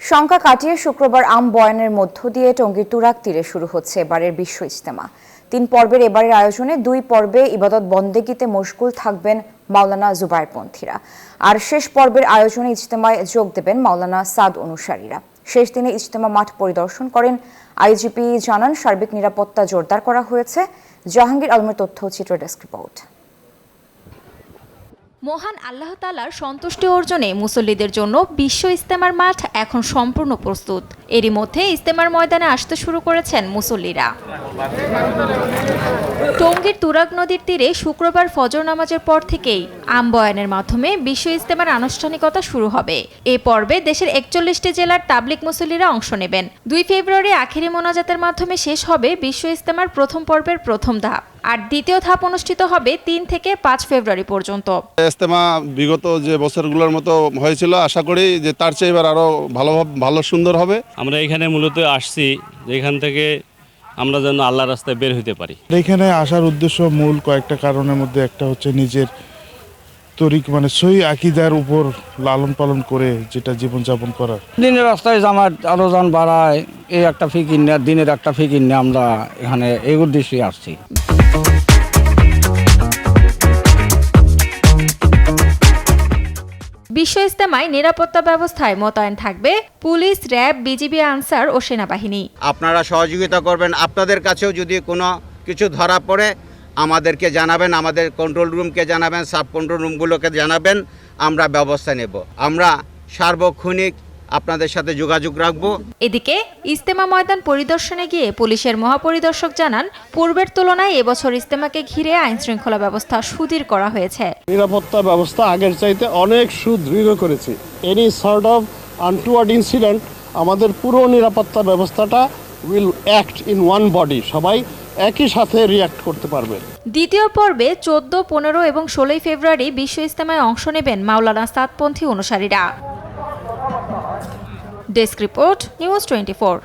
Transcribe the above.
শঙ্কা কাটিয়ে শুক্রবার আম বয়ানের মধ্য দিয়ে টঙ্গীর তুরাগ তীরে শুরু হচ্ছে এবারের বিশ্ব ইজতেমা। ৩ পর্বের এবারের আয়োজনে 2 পর্বে ইবাদত বন্দেগীতে মশগুল থাকবেন মাওলানা জুবায়েরপন্থীরা, আর শেষ পর্বের আয়োজনে ইজতেমায় যোগ দেবেন মাওলানা সাদ অনুসারীরা। শেষ দিনে ইজতেমা মাঠ পরিদর্শন করেন আইজিপি, জানান সার্বিক নিরাপত্তা জোরদার করা হয়েছে। জাহাঙ্গীর আলমের তথ্যচিত্র ডেস্ক রিপোর্ট। মহান আল্লাহ তাআলার সন্তুষ্টি অর্জনে মুসল্লিদের জন্য বিশ্ব ইজতেমার মাঠ এখন সম্পূর্ণ প্রস্তুত। এরই মধ্যে ইজতেমার ময়দানে আসতে শুরু করেছেন মুসল্লিরা। টঙ্গীর তুরাগ নদীর তীরে শুক্রবার ফজর নামাজের পর থেকেই আম বয়ানের মাধ্যমে বিশ্ব ইজতেমার আনুষ্ঠানিকতা শুরু হবে। এ পর্বে দেশের 41টি জেলার তাবলিগ মুসল্লিরা অংশ নেবেন। 2 ফেব্রুয়ারি আখেরি মোনাজাতের মাধ্যমে শেষ হবে বিশ্ব ইজতেমার প্রথম পর্বের প্রথম ধাপ, আর দ্বিতীয় ধাপ অনুষ্ঠিত হবে 3 থেকে 5 ফেব্রুয়ারি পর্যন্ত। ইজতেমা বিগত যে বছরগুলোর মতো হয়েছিল, আশা করি যে তার চেয়ে এবার আরো ভালো সুন্দর হবে। আমরা এখানে মূলত আসছি এখান থেকে আমরা যেন আল্লাহর রাস্তায় বের হতে পারি। এখানে আসার উদ্দেশ্য মূল কয়েকটা কারণের মধ্যে একটা হচ্ছে নিজের তরিক সহি আকীদার উপর লালন পালন করে যেটা জীবনযাপন করার। দিনের রাস্তায় জামাত আরো যান বাড়ায়, এই একটা ফিকির নিয়ে দিনের একটা ফিকির নিয়ে আমরা এখানে এই উদ্দেশ্যে আসছি। বিশ্ব ইজতেমায় নিরাপত্তা ব্যবস্থায় মোতায়েন থাকবে পুলিশ, র্যাব, বিজিবি, আনসার ও সেনাবাহিনী। আপনারা সহযোগিতা করবেন। আপনাদের কাছেও যদি কোনো কিছু ধরা পড়ে আমাদেরকে জানাবেন, আমাদের কন্ট্রোল রুমকে জানাবেন, সাব কন্ট্রোল রুমগুলোকে জানাবেন, আমরা ব্যবস্থা নেব। আমরা সার্বক্ষণিক আপনাদের সাথে যোগাযোগ রাখব। এদিকে ইজতেমা ময়দান পরিদর্শনে গিয়ে পুলিশের মহাপরিদর্শক জানান, পূর্বের তুলনায় এবছর ইজতেমাকে ঘিরে আইন শৃঙ্খলা ব্যবস্থা সুদৃঢ় করা হয়েছে। নিরাপত্তা ব্যবস্থা আগের চাইতে অনেক সুদৃঢ় করেছে। Any sort of untoward incident আমাদের পুরো নিরাপত্তা ব্যবস্থাটা will act in one body, সবাই একই সাথে রিঅ্যাক্ট করতে পারবে। দ্বিতীয় পর্বে 14, 15 এবং 16 ফেব্রুয়ারি বিশ্ব ইজতেমায় অংশ নেবেন মাওলানা সাদপন্থী অনুসারীরা। Desk report, news 24।